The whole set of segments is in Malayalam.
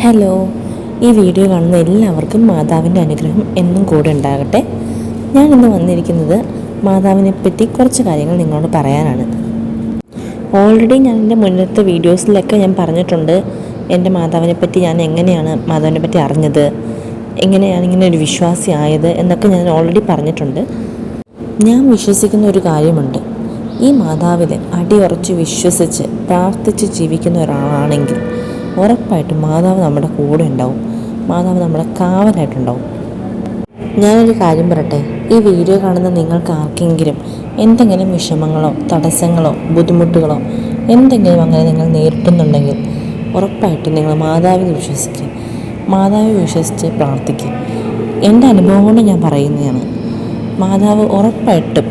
ഹലോ, ഈ വീഡിയോ കാണുന്ന എല്ലാവർക്കും മാതാവിൻ്റെ അനുഗ്രഹം എന്നും കൂടെ ഉണ്ടാകട്ടെ. ഞാൻ ഇന്ന് വന്നിരിക്കുന്നത് മാതാവിനെ പറ്റി കുറച്ച് കാര്യങ്ങൾ നിങ്ങളോട് പറയാനാണ്. ഓൾറെഡി ഞാൻ എൻ്റെ മുന്നത്തെ വീഡിയോസിലൊക്കെ ഞാൻ പറഞ്ഞിട്ടുണ്ട് എൻ്റെ മാതാവിനെ പറ്റി, ഞാൻ എങ്ങനെയാണ് മാതാവിനെ പറ്റി അറിഞ്ഞത്, എങ്ങനെയാണ് ഇങ്ങനെ ഒരു വിശ്വാസി ആയത് എന്നൊക്കെ ഞാൻ ഓൾറെഡി പറഞ്ഞിട്ടുണ്ട്. ഞാൻ വിശ്വസിക്കുന്ന ഒരു കാര്യമുണ്ട്, ഈ മാതാവിൽ അടിയുറച്ച് വിശ്വസിച്ച് പ്രാർത്ഥിച്ച് ജീവിക്കുന്ന ഒരാളാണെങ്കിൽ ഉറപ്പായിട്ടും മാതാവ് നമ്മുടെ കൂടെ ഉണ്ടാവും, മാതാവ് നമ്മുടെ കാവലായിട്ടുണ്ടാവും. ഞാനൊരു കാര്യം പറയട്ടെ, ഈ വീഡിയോ കാണുന്ന നിങ്ങൾക്ക് ആർക്കെങ്കിലും എന്തെങ്കിലും വിഷമങ്ങളോ തടസ്സങ്ങളോ ബുദ്ധിമുട്ടുകളോ എന്തെങ്കിലും അങ്ങനെ നിങ്ങൾ നേരിട്ടുന്നുണ്ടെങ്കിൽ ഉറപ്പായിട്ടും നിങ്ങൾ മാതാവിനെ വിശ്വസിക്കുക, മാതാവിനെ വിശ്വസിച്ച് പ്രാർത്ഥിക്കുക. എൻ്റെ അനുഭവം കൊണ്ട് ഞാൻ പറയുന്നതാണ്. മാതാവ് ഉറപ്പായിട്ടും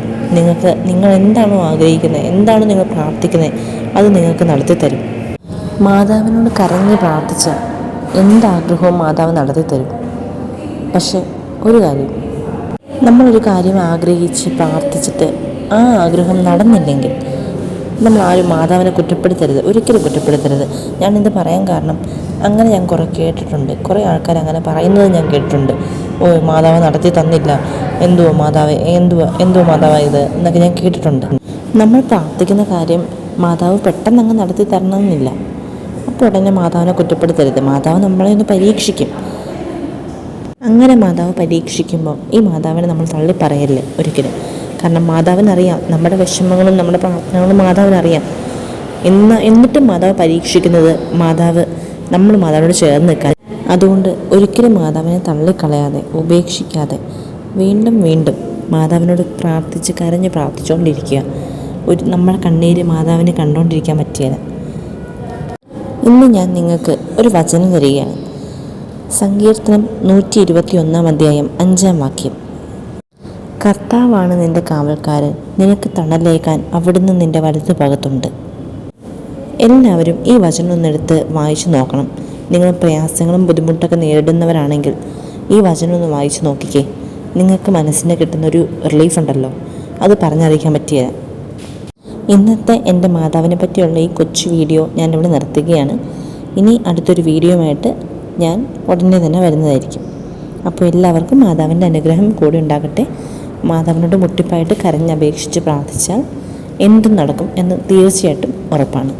നിങ്ങൾ എന്താണോ ആഗ്രഹിക്കുന്നത്, എന്താണോ നിങ്ങൾ പ്രാർത്ഥിക്കുന്നത്, അത് നിങ്ങൾക്ക് നടത്തിത്തരും. മാതാവിനോട് കരഞ്ഞ് പ്രാർത്ഥിച്ച എന്താഗ്രഹവും മാതാവ് നടത്തിത്തരും. പക്ഷെ ഒരു കാര്യം, നമ്മളൊരു കാര്യം ആഗ്രഹിച്ച് പ്രാർത്ഥിച്ചിട്ട് ആ ആഗ്രഹം നടന്നില്ലെങ്കിൽ നമ്മൾ ആരും മാതാവിനെ കുറ്റപ്പെടുത്തരുത്, ഒരിക്കലും കുറ്റപ്പെടുത്തരുത്. ഞാനിത് പറയാൻ കാരണം, അങ്ങനെ ഞാൻ കുറേ കേട്ടിട്ടുണ്ട്, കുറേ ആൾക്കാർ അങ്ങനെ പറയുന്നത് ഞാൻ കേട്ടിട്ടുണ്ട്. ഓ, മാതാവ് നടത്തി തന്നില്ല, എന്തുവോ മാതാവ്, എന്തുവോ മാതാവ് ഇത് എന്നൊക്കെ ഞാൻ കേട്ടിട്ടുണ്ട്. നമ്മൾ പ്രാർത്ഥിക്കുന്ന കാര്യം മാതാവ് പെട്ടെന്ന് അങ്ങ് നടത്തി തരണമെന്നില്ല. അപ്പോൾ ഉടനെ മാതാവിനെ കുറ്റപ്പെടുത്തരുത്. മാതാവ് നമ്മളെ ഒന്ന് പരീക്ഷിക്കും. അങ്ങനെ മാതാവ് പരീക്ഷിക്കുമ്പോൾ ഈ മാതാവിനെ നമ്മൾ തള്ളിപ്പറയല്ലേ ഒരിക്കലും. കാരണം മാതാവിനറിയാം നമ്മുടെ വിഷമങ്ങളും നമ്മുടെ പ്രാർത്ഥനകളും മാതാവിനറിയാം. എന്നിട്ടും മാതാവ് പരീക്ഷിക്കുന്നത് നമ്മൾ മാതാവിനോട് ചേർന്ന് നിൽക്കാൻ. അതുകൊണ്ട് ഒരിക്കലും മാതാവിനെ തള്ളിക്കളയാതെ ഉപേക്ഷിക്കാതെ വീണ്ടും വീണ്ടും മാതാവിനോട് പ്രാർത്ഥിച്ച് കരഞ്ഞ് പ്രാർത്ഥിച്ചുകൊണ്ടിരിക്കുക. നമ്മുടെ കണ്ണീര് മാതാവിനെ കണ്ടുകൊണ്ടിരിക്കാൻ പറ്റിയത്. ഇന്ന് ഞാൻ നിങ്ങൾക്ക് ഒരു വചനം തരികയാണ്. സങ്കീർത്തനം 121 അധ്യായം 5 വാക്യം. കർത്താവാണ് നിന്റെ കാവൽക്കാരൻ, നിനക്ക് തണലേക്കാൻ അവിടുന്ന് നിന്റെ വലതുഭാഗത്തുണ്ട്. എല്ലാവരും ഈ വചനം ഒന്നെടുത്ത് വായിച്ചു നോക്കണം. നിങ്ങൾ പ്രയാസങ്ങളും ബുദ്ധിമുട്ടൊക്കെ നേരിടുന്നവരാണെങ്കിൽ ഈ വചനം ഒന്ന് വായിച്ചു നോക്കിക്കേ. നിങ്ങൾക്ക് മനസ്സിന് കിട്ടുന്നൊരു റിലീഫ് ഉണ്ടല്ലോ, അത് പറഞ്ഞറിയിക്കാൻ പറ്റിയ. ഇന്നത്തെ എൻ്റെ മാതാവിനെ പറ്റിയുള്ള ഈ കൊച്ചു വീഡിയോ ഞാനിവിടെ നിർത്തുകയാണ്. ഇനി അടുത്തൊരു വീഡിയോയുമായിട്ട് ഞാൻ ഉടനെ തന്നെ വരുന്നതായിരിക്കും. അപ്പോൾ എല്ലാവർക്കും മാതാവിൻ്റെ അനുഗ്രഹം കൂടി ഉണ്ടാകട്ടെ. മാതാവിനോട് മുട്ടിപ്പായിട്ട് കരഞ്ഞപേക്ഷിച്ച് പ്രാർത്ഥിച്ചാൽ എന്തും നടക്കും എന്ന് തീർച്ചയായിട്ടും ഉറപ്പാണ്.